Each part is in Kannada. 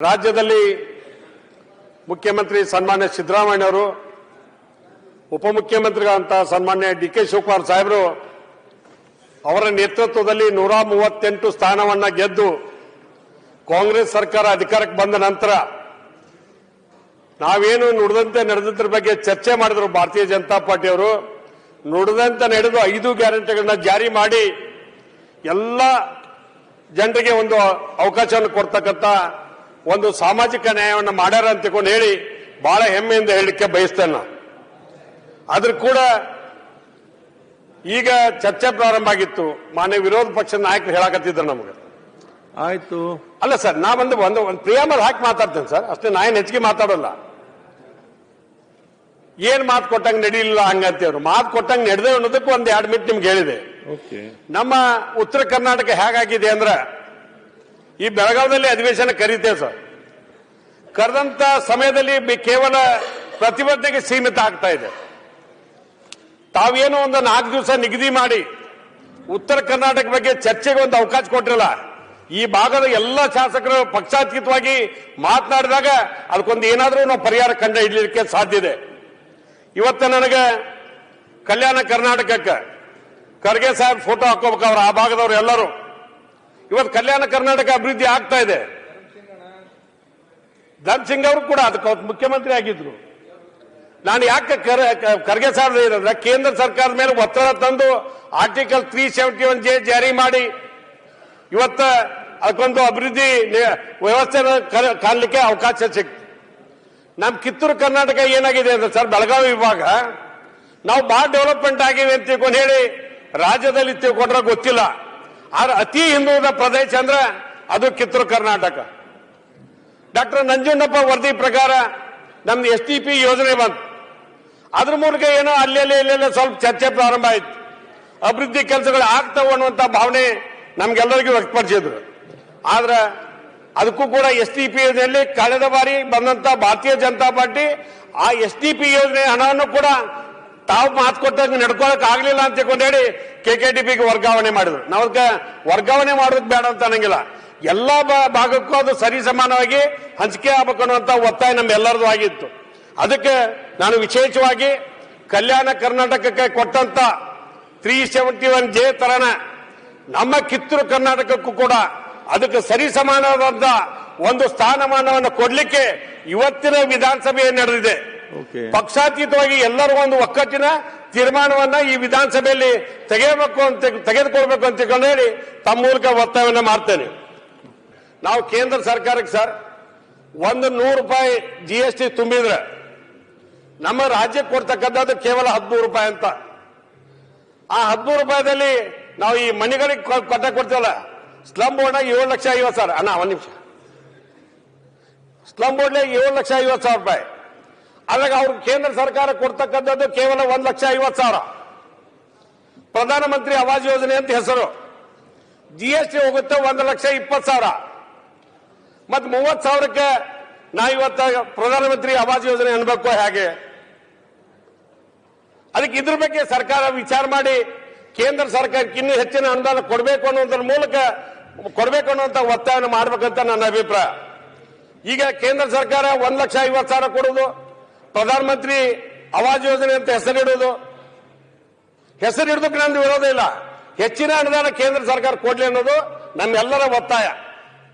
ರಾಜ್ಯದಲ್ಲಿ ಮುಖ್ಯಮಂತ್ರಿ ಸನ್ಮಾನ್ಯ ಸಿದ್ದರಾಮಯ್ಯ ಅವರು, ಉಪಮುಖ್ಯಮಂತ್ರಿಗಳಂತ ಸನ್ಮಾನ್ಯ ಡಿ.ಕೆ. ಶಿವಕುಮಾರ್ ಸಾಹೇಬರು ಅವರ ನೇತೃತ್ವದಲ್ಲಿ 138 ಸ್ಥಾನವನ್ನ ಗೆದ್ದು ಕಾಂಗ್ರೆಸ್ ಸರ್ಕಾರ ಅಧಿಕಾರಕ್ಕೆ ಬಂದ ನಂತರ ನಾವೇನು ನುಡಿದಂತೆ ನಡೆದಿದ್ರ ಬಗ್ಗೆ ಚರ್ಚೆ ಮಾಡಿದ್ರು. ಭಾರತೀಯ ಜನತಾ ಪಾರ್ಟಿಯವರು ನುಡಿದಂತೆ ನಡೆದು 5 ಗ್ಯಾರಂಟಿಗಳನ್ನ ಜಾರಿ ಮಾಡಿ ಎಲ್ಲ ಜನರಿಗೆ ಒಂದು ಅವಕಾಶವನ್ನು ಕೊಡ್ತಕ್ಕಂಥ ಒಂದು ಸಾಮಾಜಿಕ ನ್ಯಾಯವನ್ನು ಮಾಡ್ಯಾರ ಅಂತ ತಿಳ್ಕೊಂಡು ಹೇಳಿ ಬಹಳ ಹೆಮ್ಮೆಯಿಂದ ಹೇಳಲಿಕ್ಕೆ ಬಯಸ್ತೇನೆ. ಆದ್ರೂ ಕೂಡ ಈಗ ಚರ್ಚೆ ಪ್ರಾರಂಭ ಆಗಿತ್ತು. ಮಾನ್ಯ ವಿರೋಧ ಪಕ್ಷದ ನಾಯಕರು ಹೇಳಕತ್ತಿದ್ರು ನಮಗೆ. ಆಯ್ತು, ಅಲ್ಲ ಸರ್, ನಾ ಒಂದು ಪ್ರಿಯಾಮರ್ ಹಾಕಿ ಮಾತಾಡ್ತೇನೆ ಸರ್, ಅಷ್ಟೇ. ನಾ ಏನು ಹೆಚ್ಚಿಗೆ ಮಾತಾಡೋಲ್ಲ. ಏನ್ ಮಾತು ಕೊಟ್ಟಂಗೆ ನಡೀಲಿಲ್ಲ ಹಂಗಂತೇವ್ರು. ಮಾತು ಕೊಟ್ಟಂಗೆ ನಡೆದೇ ಅನ್ನೋದಕ್ಕೂ ಒಂದು 2 ಮಿನಿಟ್ ನಿಮ್ಗೆ ಹೇಳಿದೆ. ನಮ್ಮ ಉತ್ತರ ಕರ್ನಾಟಕ ಹೇಗಾಗಿದೆ ಅಂದ್ರೆ, ಈ ಬೆಳಗಾವಿಯಲ್ಲಿ ಅಧಿವೇಶನ ಕರೀತೇವೆ ಸರ್. ಕರೆದಂತ ಸಮಯದಲ್ಲಿ ಕೇವಲ ಪ್ರತಿಭಟನೆಗೆ ಸೀಮಿತ ಆಗ್ತಾ ಇದೆ. ತಾವೇನೋ ಒಂದು 4 ದಿವಸ ನಿಗದಿ ಮಾಡಿ ಉತ್ತರ ಕರ್ನಾಟಕ ಬಗ್ಗೆ ಚರ್ಚೆಗೆ ಒಂದು ಅವಕಾಶ ಕೊಟ್ಟಿರಲ್ಲ. ಈ ಭಾಗದ ಎಲ್ಲ ಶಾಸಕರು ಪಕ್ಷಾತೀತವಾಗಿ ಮಾತನಾಡಿದಾಗ ಅದಕ್ಕೊಂದು ಏನಾದರೂ ನಾವು ಪರಿಹಾರ ಕಂಡು ಹಿಡಲಿಕ್ಕೆ ಸಾಧ್ಯ ಇದೆ. ಇವತ್ತು ನನಗೆ ಕಲ್ಯಾಣ ಕರ್ನಾಟಕಕ್ಕೆ ಖರ್ಗೆ ಸಾಹೇಬ್ ಫೋಟೋ ಹಾಕೋಬೇಕು. ಅವರು ಆ ಭಾಗದವರು ಎಲ್ಲರೂ ಇವತ್ತು ಕಲ್ಯಾಣ ಕರ್ನಾಟಕ ಅಭಿವೃದ್ಧಿ ಆಗ್ತಾ ಇದೆ. ಧನ್ ಸಿಂಗ್ ಅವರು ಕೂಡ ಅದಕ್ಕೆ ಮುಖ್ಯಮಂತ್ರಿ ಆಗಿದ್ರು. ನಾನು ಯಾಕೆ ಖರ್ಗೆ ಸಾಹೇಬ್ ಹೇಳಿದ್ರೆ, ಕೇಂದ್ರ ಸರ್ಕಾರದ ಮೇಲೆ ಒತ್ತಡ ತಂದು ಆರ್ಟಿಕಲ್ 371J ಜಾರಿ ಮಾಡಿ ಇವತ್ತ ಅದಕ್ಕೊಂದು ಅಭಿವೃದ್ಧಿ ವ್ಯವಸ್ಥೆ ಕಾಣಲಿಕ್ಕೆ ಅವಕಾಶ ಸಿಕ್ತು. ನಮ್ಮ ಕಿತ್ತೂರು ಕರ್ನಾಟಕ ಏನಾಗಿದೆ ಅಂದ್ರೆ ಸರ್, ಬೆಳಗಾವಿ ವಿಭಾಗ ನಾವು ಬಹಳ ಡೆವಲಪ್ಮೆಂಟ್ ಆಗಿವೆ ಅಂತ ತಿಳ್ಕೊಂಡು ಹೇಳಿ ರಾಜ್ಯದಲ್ಲಿ ತಿಳ್ಕೊಂಡ್ರೆ ಗೊತ್ತಿಲ್ಲ. ಆದ್ರೆ ಅತಿ ಹಿಂದುಳಿದ ಪ್ರದೇಶ ಅಂದ್ರೆ ಅದು ಕಿತ್ತೂರು ಕರ್ನಾಟಕ. ಡಾಕ್ಟರ್ ನಂಜುಂಡಪ್ಪ ವರದಿ ಪ್ರಕಾರ ನಮ್ದು SDP ಯೋಜನೆ ಬಂತು. ಅದ್ರ ಮೂಲಕ ಏನೋ ಅಲ್ಲೆಲ್ಲೇ ಸ್ವಲ್ಪ ಚರ್ಚೆ ಪ್ರಾರಂಭ ಆಯ್ತು. ಅಭಿವೃದ್ಧಿ ಕೆಲಸಗಳು ಆಗ್ತಾವ ಅನ್ನುವಂತ ಭಾವನೆ ನಮ್ಗೆಲ್ಲರಿಗೂ ವ್ಯಕ್ತಪಡಿಸಿದ್ರು. ಆದ್ರೆ ಅದಕ್ಕೂ ಕೂಡ SDP ಯೋಜನೆಯಲ್ಲಿ ಕಳೆದ ಬಾರಿ ಬಂದಂತ ಭಾರತೀಯ ಜನತಾ ಪಾರ್ಟಿ ಆ SDP ಯೋಜನೆ ಹಣವನ್ನು ಕೂಡ ತಾವು ಮಾತು ಕೊಟ್ಟಂಗೆ ನಡ್ಕೊಳಕ್ ಆಗ್ಲಿಲ್ಲ ಅಂತ ಹೇಳಿ KKDPಗೆ ವರ್ಗಾವಣೆ ಮಾಡಿದ್ರು. ನಾವು ಅದಕ್ಕೆ ವರ್ಗಾವಣೆ ಮಾಡೋದು ಬೇಡ ಅಂತ ಅನ್ನಂಗಿಲ್ಲ. ಎಲ್ಲಾ ಭಾಗಕ್ಕೂ ಅದು ಸರಿ ಸಮಾನವಾಗಿ ಹಂಚಿಕೆ ಆಗ್ಬೇಕು ಅನ್ನುವಂತ ಒತ್ತಾಯ ನಮ್ಮೆಲ್ಲರದು ಆಗಿತ್ತು. ಅದಕ್ಕೆ ನಾನು ವಿಶೇಷವಾಗಿ ಕಲ್ಯಾಣ ಕರ್ನಾಟಕಕ್ಕೆ ಕೊಟ್ಟಂತ 371J ತರನ ನಮ್ಮ ಕಿತ್ತೂರು ಕರ್ನಾಟಕಕ್ಕೂ ಕೂಡ ಅದಕ್ಕೆ ಸರಿ ಸಮಾನವಾದ ಒಂದು ಸ್ಥಾನಮಾನವನ್ನು ಕೊಡ್ಲಿಕ್ಕೆ ಇವತ್ತಿನ ವಿಧಾನಸಭೆ ನಡೆದಿದೆ. ಪಕ್ಷಾತೀತವಾಗಿ ಎಲ್ಲರೂ ಒಂದು ಒಕ್ಕಟ್ಟಿನ ತೀರ್ಮಾನವನ್ನ ಈ ವಿಧಾನಸಭೆಯಲ್ಲಿ ತೆಗೆದುಕೊಳ್ಬೇಕು ಅಂತ ಹೇಳಿ ತಮ್ಮ ಮೂಲಕ ಒತ್ತಾಯವನ್ನು ಮಾಡ್ತೇನೆ. ನಾವು ಕೇಂದ್ರ ಸರ್ಕಾರಕ್ಕೆ ಸರ್ ₹100 GST ತುಂಬಿದ್ರೆ ನಮ್ಮ ರಾಜ್ಯಕ್ಕೆ ಕೊಡ್ತಕ್ಕಂಥದ್ದು ಕೇವಲ ₹13 ಅಂತ. ಆ ₹13 ನಾವು ಈ ಮನೆಗಳಿಗೆ ಕೊಡ್ತೀವಲ್ಲ, ಸ್ಲಂ ಬೋರ್ಡ್ 7,50,000. ಅಣ್ಣ ಒಂದ್ ನಿಮಿಷ. ಸ್ಲಂ ಬೋರ್ಡ್ 7,50,000 ಅದ್ರಾಗ ಅವ್ರು ಕೇಂದ್ರ ಸರ್ಕಾರ ಕೊಡ್ತಕ್ಕಂಥದ್ದು ಕೇವಲ 1,50,000. ಪ್ರಧಾನಮಂತ್ರಿ ಆವಾಸ್ ಯೋಜನೆ ಅಂತ ಹೆಸರು. GST ಹೋಗುತ್ತೆ 1,20,000. ಮತ್ 30,000ಕ್ಕೆ ನಾವು ಇವತ್ತ ಪ್ರಧಾನಮಂತ್ರಿ ಆವಾಸ್ ಯೋಜನೆ ಅನ್ಬೇಕು ಹೇಗೆ? ಅದಕ್ಕೆ ಇದ್ರ ಬಗ್ಗೆ ಸರ್ಕಾರ ವಿಚಾರ ಮಾಡಿ ಕೇಂದ್ರ ಸರ್ಕಾರಕ್ಕೆ ಇನ್ನೂ ಹೆಚ್ಚಿನ ಅನುದಾನ ಕೊಡಬೇಕು ಅನ್ನೋದ್ರ ಮೂಲಕ ಕೊಡಬೇಕು ಅನ್ನುವಂತ ಒತ್ತಾಯವನ್ನು ಮಾಡ್ಬೇಕಂತ ನನ್ನ ಅಭಿಪ್ರಾಯ. ಈಗ ಕೇಂದ್ರ ಸರ್ಕಾರ 1,50,000 ಕೊಡುವುದು, ಪ್ರಧಾನಮಂತ್ರಿ ಆವಾಸ್ ಯೋಜನೆ ಅಂತ ಹೆಸರಿಡುವುದು, ಹೆಸರಿಡೋದಕ್ಕೆ ನಂದು ವಿರೋಧ ಇಲ್ಲ. ಹೆಚ್ಚಿನ ಅನುದಾನ ಕೇಂದ್ರ ಸರ್ಕಾರ ಕೊಡ್ಲಿ ಅನ್ನೋದು ನಮ್ಮೆಲ್ಲರ ಒತ್ತಾಯ.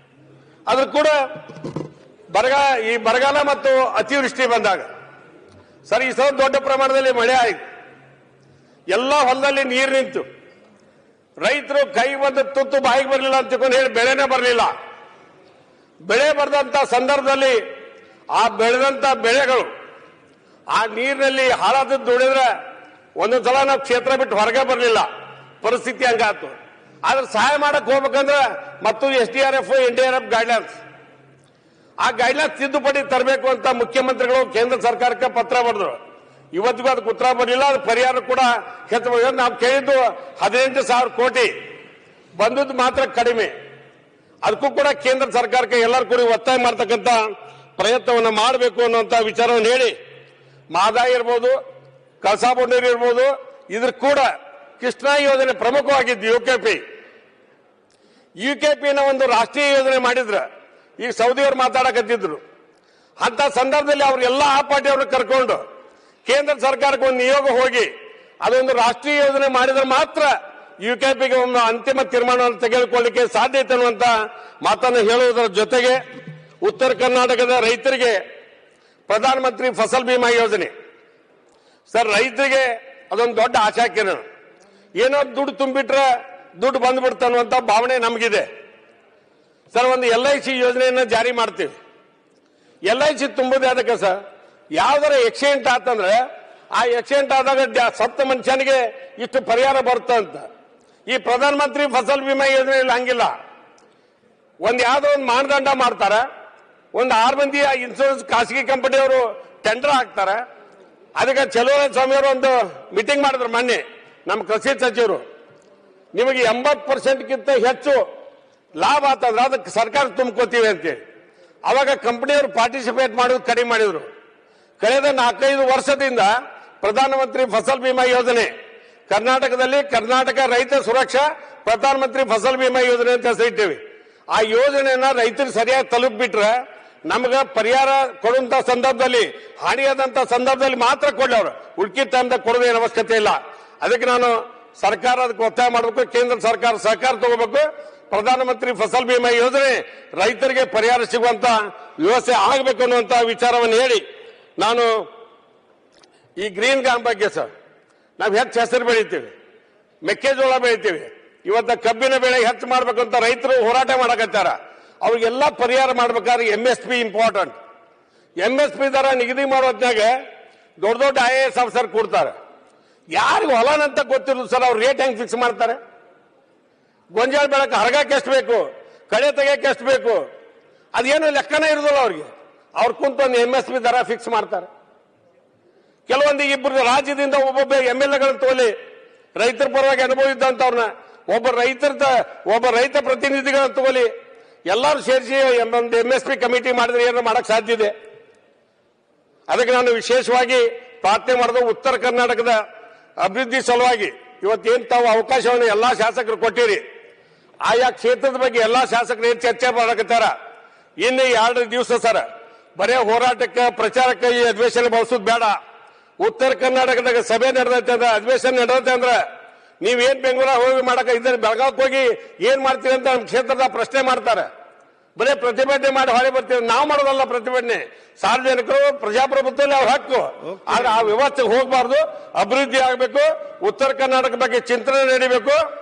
ಆದ್ರೂ ಕೂಡ ಈ ಬರಗಾಲ ಮತ್ತು ಅತಿವೃಷ್ಟಿ ಬಂದಾಗ ಸರ್, ಈ ಸಲ ದೊಡ್ಡ ಪ್ರಮಾಣದಲ್ಲಿ ಮಳೆ ಆಯಿತು. ಎಲ್ಲ ಹೊಲದಲ್ಲಿ ನೀರು ನಿಂತು ರೈತರು ಕೈ ಒಂದು ತುತ್ತು ಬಾಯಿಗೆ ಬರಲಿಲ್ಲ ಅಂತ ಹೇಳಿ ಬೆಳೆನೇ ಬರಲಿಲ್ಲ. ಬೆಳೆ ಬರೆದಂತ ಸಂದರ್ಭದಲ್ಲಿ ಆ ಬೆಳೆದಂತ ಬೆಳೆಗಳು ಆ ನೀರಿನಲ್ಲಿ ಹಾಳಾದದ್ದು ನೋಡಿದ್ರೆ ಒಂದೊಂದ್ಸಲ ನಾವು ಕ್ಷೇತ್ರ ಬಿಟ್ಟು ಹೊರಗೆ ಬರಲಿಲ್ಲ. ಪರಿಸ್ಥಿತಿ ಹಂಗಾತು. ಆದ್ರೆ ಸಹಾಯ ಮಾಡಕ್ ಹೋಗ್ಬೇಕಂದ್ರೆ ಮತ್ತು SDRF NDRF ಗೈಡ್ಲೈನ್ಸ್, ಆ ಗೈಡ್ಲೈನ್ಸ್ ತಿದ್ದುಪಡಿ ತರಬೇಕು ಅಂತ ಮುಖ್ಯಮಂತ್ರಿಗಳು ಕೇಂದ್ರ ಸರ್ಕಾರಕ್ಕೆ ಪತ್ರ ಬರೆದ್ರು. ಇವತ್ತಿಗೂ ಅದಕ್ಕೆ ಉತ್ತರ ಬರಲಿಲ್ಲ. ಅದು ಪರಿಹಾರ ಕೂಡ ಹೆಚ್ಚು. ನಾವು ಕೇಳಿದ್ದು 18,000 ಕೋಟಿ, ಬಂದದ್ದು ಮಾತ್ರ ಕಡಿಮೆ. ಅದಕ್ಕೂ ಕೂಡ ಕೇಂದ್ರ ಸರ್ಕಾರಕ್ಕೆ ಎಲ್ಲರೂ ಕೂಡ ಒತ್ತಾಯ ಮಾಡ್ತಕ್ಕಂಥ ಪ್ರಯತ್ನವನ್ನು ಮಾಡಬೇಕು ಅನ್ನುವಂತ ವಿಚಾರವನ್ನು ಹೇಳಿ, ಮಹದಾಯಿ ಇರ್ಬೋದು, ಕಳಸಾ ಬಂಡೂರಿ ಇರ್ಬೋದು, ಇದ್ರ ಕೂಡ ಕೃಷ್ಣಾ ಯೋಜನೆ ಪ್ರಮುಖವಾಗಿದ್ದು UKP ನ ಒಂದು ರಾಷ್ಟ್ರೀಯ ಯೋಜನೆ ಮಾಡಿದ್ರೆ ಈಗ ಸೌದಿಯವರು ಮಾತಾಡಕತ್ತಿದ್ರು. ಅಂತ ಸಂದರ್ಭದಲ್ಲಿ ಅವ್ರೆಲ್ಲ ಆ ಪಾರ್ಟಿಯವ್ರನ್ನ ಕರ್ಕೊಂಡು ಕೇಂದ್ರ ಸರ್ಕಾರಕ್ಕೆ ಒಂದು ನಿಯೋಗ ಹೋಗಿ ಅದೊಂದು ರಾಷ್ಟ್ರೀಯ ಯೋಜನೆ ಮಾಡಿದ್ರೆ ಮಾತ್ರ ಯುಕೆಪಿಗೆ ಒಂದು ಅಂತಿಮ ತೀರ್ಮಾನವನ್ನು ತೆಗೆದುಕೊಳ್ಳಲಿಕ್ಕೆ ಸಾಧ್ಯತೆ ಅನ್ನುವಂತ ಮಾತನ್ನು ಹೇಳುವುದರ ಜೊತೆಗೆ ಉತ್ತರ ಕರ್ನಾಟಕದ ರೈತರಿಗೆ ಪ್ರಧಾನಮಂತ್ರಿ ಫಸಲ್ ಬಿಮಾ ಯೋಜನೆ ಸರ್, ರೈತರಿಗೆ ಅದೊಂದು ದೊಡ್ಡ ಆಶಾ ಕಿರಣ. ಏನೋ ದುಡ್ಡು ತುಂಬಿಟ್ರೆ ದುಡ್ಡು ಬಂದ್ಬಿಡ್ತು ಅನ್ನುವಂತ ಭಾವನೆ ನಮಗಿದೆ ಸರ್. ಒಂದು LIC ಯೋಜನೆಯನ್ನ ಜಾರಿ ಮಾಡ್ತೀವಿ. LIC ತುಂಬುದು ಅದಕ್ಕೆ ಸರ್, ಯಾವ್ದಾರ ಆಕ್ಸಿಡೆಂಟ್ ಆತಂದ್ರೆ ಆ ಆಕ್ಸಿಡೆಂಟ್ ಆದಾಗ ಸತ್ತ ಮನುಷ್ಯನಿಗೆ ಇಷ್ಟು ಪರಿಹಾರ ಬರುತ್ತೆ ಅಂತ. ಈ ಪ್ರಧಾನಮಂತ್ರಿ ಫಸಲ್ ಬಿಮಾ ಯೋಜನೆಯಲ್ಲಿ ಹಂಗಿಲ್ಲ. ಯಾವ್ದೋ ಒಂದು ಮಾನದಂಡ ಮಾಡ್ತಾರೆ, ಒಂದು 6 ಮಂದಿ ಇನ್ಶೂರೆನ್ಸ್ ಖಾಸಗಿ ಕಂಪನಿಯವರು ಟೆಂಡರ್ ಹಾಕ್ತಾರೆ. ಅದಕ್ಕೆ ಚಲುವರಾಯ ಸ್ವಾಮಿಯವರು ಒಂದು ಮೀಟಿಂಗ್ ಮಾಡಿದ್ರು ಮೊನ್ನೆ, ನಮ್ಮ ಕೃಷಿ ಸಚಿವರು. ನಿಮಗೆ 80%ಗಿಂತ ಹೆಚ್ಚು ಲಾಭ ಆಗ್ತದ್ರೆ ಅದಕ್ಕೆ ಸರ್ಕಾರ ತುಂಬ್ಕೋತೀವಿ ಅಂತೇಳಿ. ಅವಾಗ ಕಂಪನಿಯವರು ಪಾರ್ಟಿಸಿಪೇಟ್ ಮಾಡೋದು ಕಡಿಮೆ ಮಾಡಿದ್ರು. ಕಳೆದ 4-5 ವರ್ಷದಿಂದ ಪ್ರಧಾನಮಂತ್ರಿ ಫಸಲ್ ಬಿಮಾ ಯೋಜನೆ ಕರ್ನಾಟಕದಲ್ಲಿ ಕರ್ನಾಟಕ ರೈತ ಸುರಕ್ಷಾ ಪ್ರಧಾನಮಂತ್ರಿ ಫಸಲ್ ಬಿಮಾ ಯೋಜನೆ ಅಂತ ಹೆಸರಿಟ್ಟೇವಿ. ಆ ಯೋಜನೆಯನ್ನ ರೈತರಿಗೆ ಸರಿಯಾಗಿ ತಲುಪಿಬಿಟ್ರೆ ನಮ್ಗೆ ಪರಿಹಾರ ಕೊಡುವಂತ ಸಂದರ್ಭದಲ್ಲಿ, ಹಾನಿಯಾದಂತ ಸಂದರ್ಭದಲ್ಲಿ ಮಾತ್ರ ಕೊಡ್ಲಿ. ಅವರು ಉಳ್ಕಿದ ಟೈಮ್ದಾಗ ಕೊಡೋದೇನು ಅವಶ್ಯಕತೆ ಇಲ್ಲ. ಅದಕ್ಕೆ ನಾನು ಸರ್ಕಾರ ಅದಕ್ಕೆ ಒತ್ತಾಯ ಮಾಡಬೇಕು, ಕೇಂದ್ರ ಸರ್ಕಾರ ಸಹಕಾರ ತಗೋಬೇಕು. ಪ್ರಧಾನಮಂತ್ರಿ ಫಸಲ್ ಬಿಮಾ ಯೋಜನೆ ರೈತರಿಗೆ ಪರಿಹಾರ ಸಿಗುವಂತ ವ್ಯವಸ್ಥೆ ಆಗಬೇಕು ಅನ್ನುವಂತ ವಿಚಾರವನ್ನು ಹೇಳಿ, ನಾನು ಈ ಗ್ರೀನ್ ಗ್ರಾಮ್ ಬಗ್ಗೆ ಸರ್, ನಾವು ಹೆಚ್ಚು ಹೆಸರು ಬೆಳಿತೀವಿ, ಮೆಕ್ಕೆಜೋಳ ಬೆಳಿತೀವಿ. ಇವತ್ತ ಕಬ್ಬಿನ ಬೆಳೆ ಹೆಚ್ಚು ಮಾಡ್ಬೇಕಂತ ರೈತರು ಹೋರಾಟ ಮಾಡಕತ್ತಾರ. ಅವ್ರಿಗೆಲ್ಲ ಪರಿಹಾರ ಮಾಡ್ಬೇಕಾದ್ರೆ MSP ಇಂಪಾರ್ಟೆಂಟ್. MSP ದರ ನಿಗದಿ ಮಾಡೋದ್ನಾಗ ದೊಡ್ಡ ದೊಡ್ಡ IAS ಆಫೀಸರ್ ಕೊಡ್ತಾರೆ. ಯಾರಿಗೂ ಹೊಲನಂತ ಗೊತ್ತಿರೋದು ಸರ್, ಅವ್ರು ರೇಟ್ ಹೆಂಗ್ ಫಿಕ್ಸ್ ಮಾಡ್ತಾರೆ? ಗೊಂಜಾಳ ಬೆಳಕ್ಕೆ ಹರಗಕ್ಕೆ ಎಷ್ಟು ಬೇಕು, ಕಳೆ ತೆಗಿಯಕ್ಕೆ ಎಷ್ಟು ಬೇಕು, ಅದೇನು ಲೆಕ್ಕನೇ ಇರೋದಿಲ್ಲ ಅವ್ರಿಗೆ. ಅವ್ರು ಕುಂತ ಒಂದು MSP ದರ ಫಿಕ್ಸ್ ಮಾಡ್ತಾರೆ. ಕೆಲವೊಂದು ಇಬ್ಬರು ರಾಜ್ಯದಿಂದ ಒಬ್ಬೊಬ್ಬ MLAಗಳನ್ನ ತೋಲಿ ರೈತರ ಪರವಾಗಿ ಅನುಭವ ಇದ್ದಂತವ್ರನ್ನ, ಒಬ್ಬ ರೈತ ಪ್ರತಿನಿಧಿಗಳನ್ನ ತಗೋಲಿ, ಎಲ್ಲರೂ ಸೇರಿಸಿ ಒಂದು MSP ಕಮಿಟಿ ಮಾಡಿದ್ರೆ ಏನೋ ಮಾಡಕ್ ಸಾಧ್ಯ ಇದೆ. ಅದಕ್ಕೆ ನಾನು ವಿಶೇಷವಾಗಿ ಪ್ರಾರ್ಥನೆ ಮಾಡಿದ ಉತ್ತರ ಕರ್ನಾಟಕದ ಅಭಿವೃದ್ಧಿ ಸಲುವಾಗಿ ಇವತ್ತೇನು ತಾವು ಅವಕಾಶವನ್ನು ಎಲ್ಲಾ ಶಾಸಕರು ಕೊಟ್ಟಿರಿ, ಆಯಾ ಕ್ಷೇತ್ರದ ಬಗ್ಗೆ ಎಲ್ಲಾ ಶಾಸಕರು ಏನ್ ಚರ್ಚೆ ಮಾಡಕತ್ತಾರ. ಇನ್ನು 2 ದಿವಸ ಸರ್ ಬರೇ ಹೋರಾಟಕ್ಕೆ ಪ್ರಚಾರಕ್ಕೆ ಈ ಅಧಿವೇಶನ ಬಳಸೋದು ಬೇಡ. ಉತ್ತರ ಕರ್ನಾಟಕದಾಗ ಸಭೆ ನಡೆದೈತೆ ಅಂದ್ರೆ, ಅಧಿವೇಶನ ನಡೆದೈತೆ ಅಂದ್ರೆ ನೀವೇನ್ ಬೆಂಗಳೂರಾಗ ಹೋಗಿ ಮಾಡಕ ಇದ್ರೆ ಬೆಳಗಾವಿಗೆ ಹೋಗಿ ಏನ್ ಮಾಡ್ತೀರಿ ಅಂತ ನಮ್ಮ ಕ್ಷೇತ್ರದ ಪ್ರಶ್ನೆ ಮಾಡ್ತಾರೆ. ಬರೀ ಪ್ರತಿಭಟನೆ ಮಾಡಿ ಹೊಳೆ ಬರ್ತೀವಿ. ನಾವು ಮಾಡೋದಲ್ಲ ಪ್ರತಿಭಟನೆ, ಸಾರ್ವಜನಿಕರು ಪ್ರಜಾಪ್ರಭುತ್ವದಲ್ಲಿ ಅವ್ರ ಹಕ್ಕು. ಆದ್ರೆ ಆ ವ್ಯವಸ್ಥೆಗೆ ಹೋಗಬಾರ್ದು, ಅಭಿವೃದ್ಧಿ ಆಗಬೇಕು, ಉತ್ತರ ಕರ್ನಾಟಕ ಬಗ್ಗೆ ಚಿಂತನೆ ನಡೀಬೇಕು.